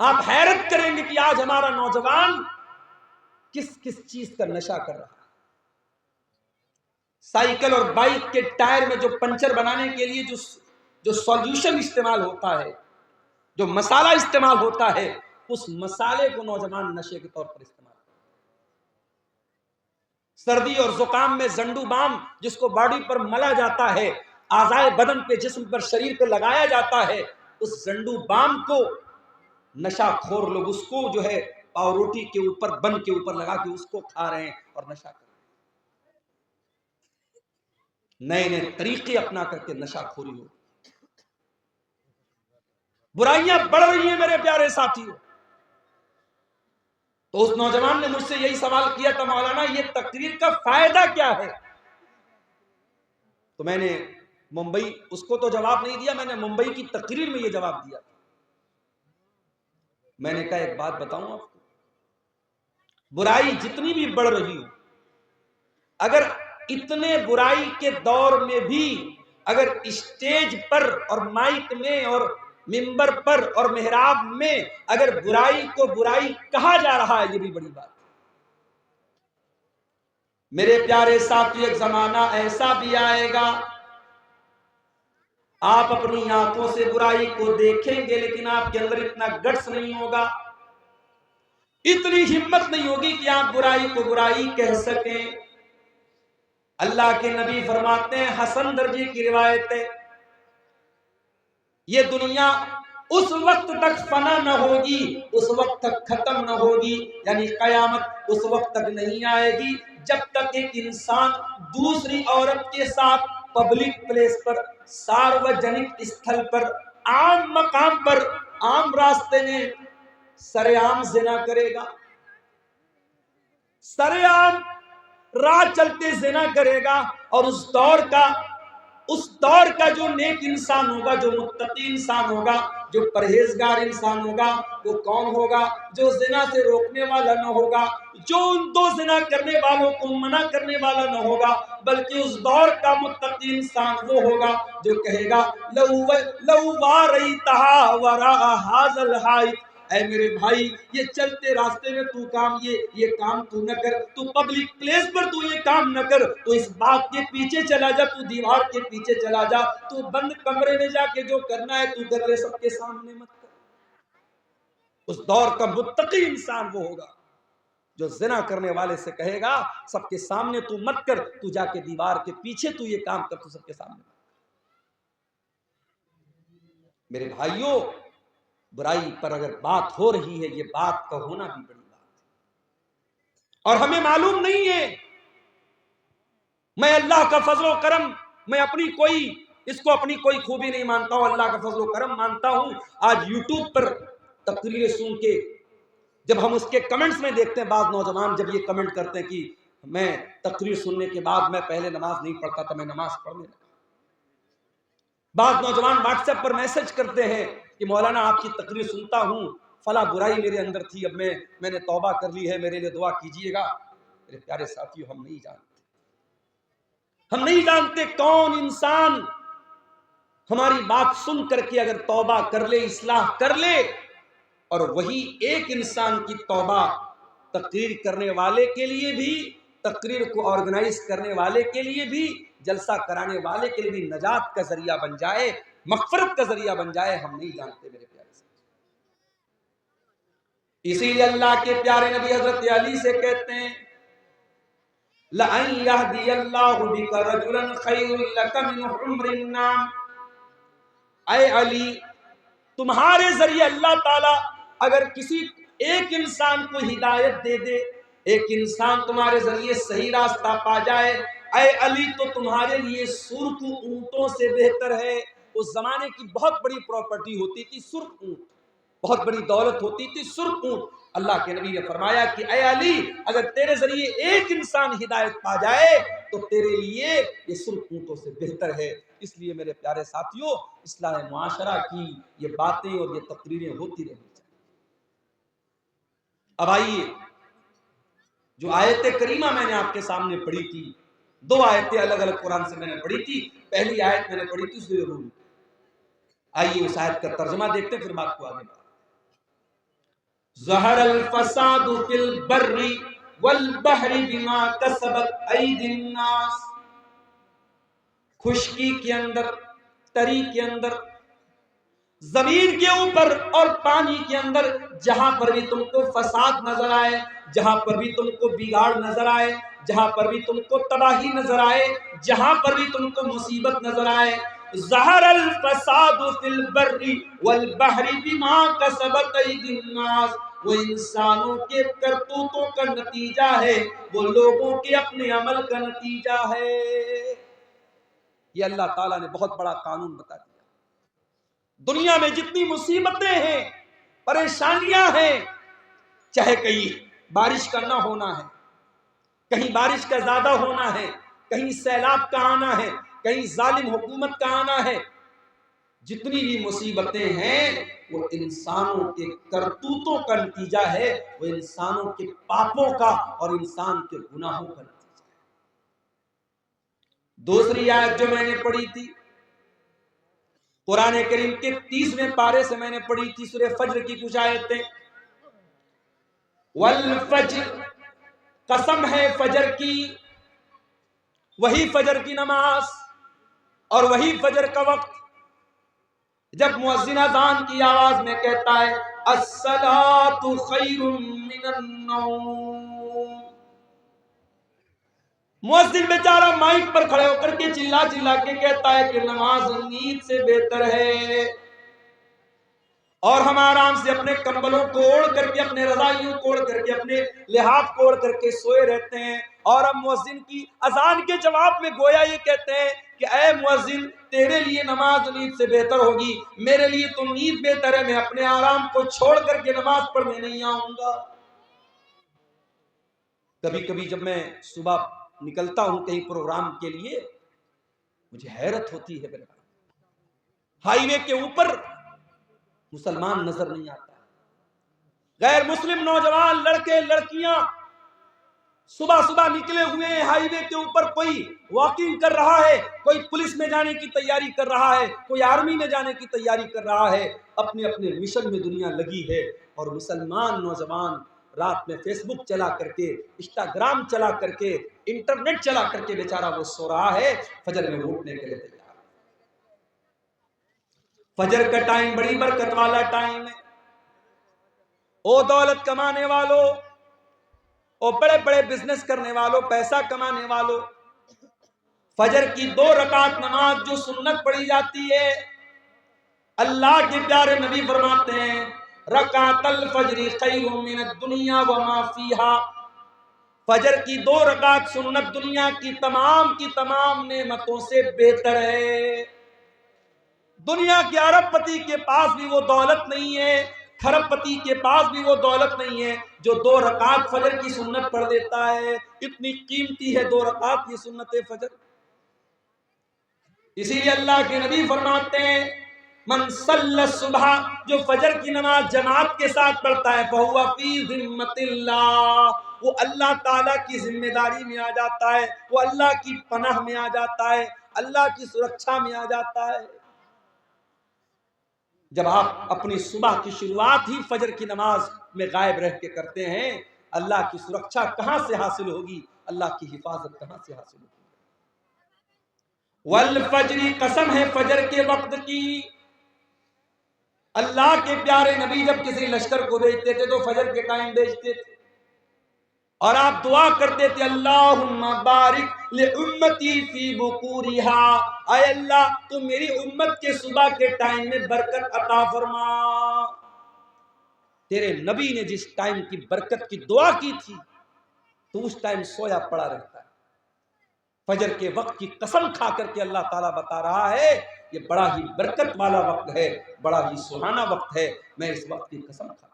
آپ حیرت کریں گے کہ آج ہمارا نوجوان کس کس چیز کا نشہ کر رہا ہے۔ سائیکل اور بائک کے ٹائر میں جو پنچر بنانے کے لیے جو سولوشن استعمال ہوتا ہے، جو مسالہ استعمال ہوتا ہے، اس مسالے کو نوجوان نشے کے طور پر استعمال کرتا ہے۔ سردی اور زکام میں زنڈو بام جس کو باڈی پر ملا جاتا ہے، اعضائے بدن پہ، جسم پر، شریر پہ لگایا جاتا ہے، اس زنڈو بام کو نشہ خور لوگ اس کو جو ہے پاؤ روٹی کے اوپر، بن کے اوپر لگا کے اس کو کھا رہے ہیں اور نشہ کر رہے ہیں۔ نئے نئے طریقے اپنا کر کے نشہ خوری ہو، برائیاں بڑھ رہی ہیں میرے پیارے ساتھیوں۔ تو اس نوجوان نے مجھ سے یہی سوال کیا تھا، مولانا یہ تقریر کا فائدہ کیا ہے؟ تو میں نے ممبئی، اس کو تو جواب نہیں دیا، میں نے ممبئی کی تقریر میں یہ جواب دیا۔ میں نے کہا ایک بات بتاؤں آپ کو، برائی جتنی بھی بڑھ رہی ہو، اگر اتنے برائی کے دور میں بھی اگر اسٹیج پر اور مائک میں اور ممبر پر اور محراب میں اگر برائی کو برائی کہا جا رہا ہے، یہ بھی بڑی بات ہے۔ میرے پیارے ساتھی، ایک زمانہ ایسا بھی آئے گا آپ اپنی آنکھوں سے برائی کو دیکھیں گے، لیکن آپ کے اندر اتنا گٹس نہیں ہوگا، اتنی ہمت نہیں ہوگی کہ آپ برائی کو برائی کہہ سکیں۔ اللہ کے نبی فرماتے ہیں، حسن درجے کی روایت ہے، یہ دنیا اس وقت تک فنا نہ ہوگی، اس وقت تک ختم نہ ہوگی، یعنی قیامت اس وقت تک نہیں آئے گی جب تک ایک انسان دوسری عورت کے ساتھ پبلک پلیس پر، ساروجنک استھل پر، عام مقام پر، عام راستے میں سرعام زنا کرے گا، سرعام راہ چلتے زنا کرے گا۔ اور اس دور کا جو نیک انسان ہوگا، جو متقی انسان ہوگا، جو پرہیزگار انسان ہوگا، وہ کون ہوگا؟ جو زنا سے روکنے والا نہ ہوگا، جو ان دو زنا کرنے والوں کو منع کرنے والا نہ ہوگا، بلکہ اس دور کا متقی انسان وہ ہوگا جو کہے گا لو واریتھا وراء ھذا الحائط، اے میرے بھائی یہ چلتے راستے میں تو کام یہ کام تو نہ کر، تو پبلک پلیس پر تو یہ کام نہ کر، تو اس باغ کے پیچھے چلا جا، تو دیوار کے پیچھے چلا جا، تو بند کمرے میں جا کے جو کرنا ہے تو کر لے، سب کے سامنے مت کر۔ اس دور کا متقی انسان وہ ہوگا جو زنا کرنے والے سے کہے گا سب کے سامنے تو مت کر، تو جا کے دیوار کے پیچھے تو یہ کام کر، تو سب کے سامنے۔ میرے بھائیوں، برائی پر اگر بات ہو رہی ہے، یہ بات کا ہونا بھی بڑی بات ہے، اور ہمیں معلوم نہیں ہے۔ میں اللہ کا فضل و کرم، میں اپنی کوئی خوبی نہیں مانتا ہوں، اللہ کا فضل و کرم مانتا ہوں۔ آج یوٹیوب پر تقریریں سن کے جب ہم اس کے کمنٹس میں دیکھتے ہیں، بعض نوجوان جب یہ کمنٹ کرتے ہیں کہ میں تقریر سننے کے بعد میں پہلے نماز نہیں پڑھتا تھا، میں نماز پڑھنے لگا۔ بعض نوجوان واٹس ایپ پر میسج کرتے ہیں کہ مولانا آپ کی تقریر سنتا ہوں، فلاں برائی میرے اندر تھی، اب میں نے توبہ کر لی ہے، میرے لیے دعا کیجئے گا۔ میرے پیارے ساتھیوں، ہم نہیں جانتے کون انسان ہماری بات سن کر کے اگر توبہ کر لے، اصلاح کر لے، اور وہی ایک انسان کی توبہ تقریر کرنے والے کے لیے بھی، تقریر کو آرگنائز کرنے والے کے لیے بھی، جلسہ کرانے والے کے لیے بھی نجات کا ذریعہ بن جائے، مغفرت کا ذریعہ بن جائے، ہم نہیں جانتے میرے پیارے سے۔ اسی لیے اللہ کے پیارے نبی حضرت علی سے کہتے ہیں لَأَن يَهْدِيَ اللَّهُ بِكَ رَجُلًا خَيْرٌ لَكَ مِنْ حُمْرِ النَّعَمِ، اے علی تمہارے ذریعے اللہ تعالیٰ اگر کسی ایک انسان کو ہدایت دے دے، ایک انسان تمہارے ذریعے صحیح راستہ پا جائے، اے علی تو تمہارے لیے سرخ اونٹوں سے بہتر ہے۔ اس زمانے کی بہت بڑی پراپرٹی ہوتی تھی سرخ اونٹ، بہت بڑی دولت ہوتی تھی سرخ اونٹ۔ اللہ کے نبی نے فرمایا کہ اے علی اگر تیرے ذریعے ایک انسان ہدایت پا جائے تو تیرے لیے یہ سرخ اونٹوں سے بہتر ہے۔ اس لیے میرے پیارے ساتھیوں، اصلاح معاشرہ کی یہ باتیں اور یہ تقریریں ہوتی رہنی چاہیے۔ اب آئیے، جو آیت کریمہ میں نے آپ کے سامنے پڑھی تھی، دو آیتیں الگ الگ قرآن سے میں نے پڑھی تھی۔ پہلی آیت میں نے پڑھی تھی سورہ روم، آئیے اس آیت کا ترجمہ دیکھتے ہیں، پھر بات کو آگے بڑھائیں۔ ظہر الفساد فی البر والبحر بما کسبت ایدی الناس، خشکی کے اندر، تری کے اندر، زمین کے اوپر اور پانی کے اندر، جہاں پر بھی تم کو فساد نظر آئے، جہاں پر بھی تم کو بگاڑ نظر آئے، جہاں پر بھی تم کو تباہی نظر آئے، جہاں پر بھی تم کو مصیبت نظر آئے، ظہر الفساد فی البر والبحر بما کسبت ایدی الناس، وہ انسانوں کے کرتوتوں کا نتیجہ ہے، وہ لوگوں کے اپنے عمل کا نتیجہ ہے۔ یہ اللہ تعالیٰ نے بہت بڑا قانون بتا دیا۔ دنیا میں جتنی مصیبتیں ہیں، پریشانیاں ہیں، چاہے کہیں بارش کا نہ ہونا ہے، کہیں بارش کا زیادہ ہونا ہے، کہیں سیلاب کا آنا ہے، کہیں ظالم حکومت کا آنا ہے، جتنی بھی مصیبتیں ہیں وہ انسانوں کے کرتوتوں کا نتیجہ ہے، وہ انسانوں کے پاپوں کا اور انسان کے گناہوں کا نتیجہ ہے۔ دوسری آیت جو میں نے پڑھی تھی قرآن کریم کے 30ویں پارے سے میں نے پڑھی تھی، سورہ فجر کی کچھ آیتیں، والفجر، قسم ہے فجر کی، وہی فجر کی نماز اور وہی فجر کا وقت جب مؤذن اذان کی آواز میں کہتا ہے الصلاۃ خیر من النوم، مؤذن بیچارہ مائک پر کھڑے ہو کر کے چلا چلا کے کہتا ہے کہ نماز نیند سے بہتر ہے، اور ہم آرام سے اپنے کمبلوں کو اوڑھ کر کے، اپنے رضائیوں کو اوڑھ کر کے، اپنے لحاف کو اوڑھ کر کے سوئے رہتے ہیں، اور ہم مؤذن کی اذان کے جواب میں گویا یہ کہتے ہیں کہ اے مؤذن تیرے لیے نماز نیند سے بہتر ہوگی، میرے لیے تو نیند بہتر ہے، میں اپنے آرام کو چھوڑ کر کے نماز پڑھنے نہیں آؤں گا۔ کبھی کبھی جب میں صبح نکلتا ہوں کہیں پروگرام کے لیے، مجھے حیرت ہوتی ہے، ہائی وے کے اوپر مسلمان نظر نہیں آتا، غیر مسلم نوجوان لڑکے لڑکیاں صبح صبح نکلے ہوئے ہیں ہائی وے کے اوپر، کوئی واکنگ کر رہا ہے، کوئی پولیس میں جانے کی تیاری کر رہا ہے، کوئی آرمی میں جانے کی تیاری کر رہا ہے، اپنے اپنے مشن میں دنیا لگی ہے، اور مسلمان نوجوان رات میں فیس بک چلا کر کے، انسٹاگرام چلا کر کے، انٹرنیٹ چلا کر کے بیچارہ وہ سو رہا ہے، فجر میں اٹھنے کے لیے تیار۔ فجر کا ٹائم بڑی برکت والا ٹائم ہے، او دولت کمانے والوں، او بڑے بڑے بزنس کرنے والوں، پیسہ کمانے والوں، فجر کی 2 رکعت نماز جو سنت پڑھی جاتی ہے، اللہ کے پیارے نبی فرماتے ہیں رکعت الفجر خیر من الدنیا وما فیہا، فجر کی 2 رکعت سنت دنیا کی تمام نعمتوں سے بہتر ہے۔ دنیا کے ارب پتی کے پاس بھی وہ دولت نہیں ہے، کھرب پتی کے پاس بھی وہ دولت نہیں ہے جو 2 رکعت فجر کی سنت پڑھ دیتا ہے، اتنی قیمتی ہے 2 رکعت کی سنت فجر۔ اسی لیے اللہ کے نبی فرماتے ہیں من صلی الصبح، جو فجر کی نماز جماعت کے ساتھ پڑھتا ہے فہو فی ذمۃ اللہ، وہ اللہ تعالیٰ کی ذمہ داری میں آ جاتا ہے، وہ اللہ کی پناہ میں آ جاتا ہے، اللہ کی سرکشا میں آ جاتا ہے۔ جب آپ اپنی صبح کی شروعات ہی فجر کی نماز میں غائب رہ کے کرتے ہیں، اللہ کی سرکشا کہاں سے حاصل ہوگی، اللہ کی حفاظت کہاں سے حاصل ہوگی۔ والفجر، قسم ہے فجر کے وقت کی، اللہ کے پیارے نبی جب کسی لشکر کو بھیجتے تھے تو فجر کے ٹائم بھیجتے تھے، اور آپ دعا کرتے تھے اللہم بارک لامتی فی بکورہا، اے اللہ تو میری امت کے صبح کے ٹائم میں برکت عطا فرما۔ تیرے نبی نے جس ٹائم کی برکت کی دعا کی تھی تو اس ٹائم سویا پڑا رہتا ہے۔ فجر کے وقت کی قسم کھا کر کے اللہ تعالیٰ بتا رہا ہے یہ بڑا ہی برکت والا وقت ہے، بڑا ہی سہانا وقت ہے، میں اس وقت کی قسم کھا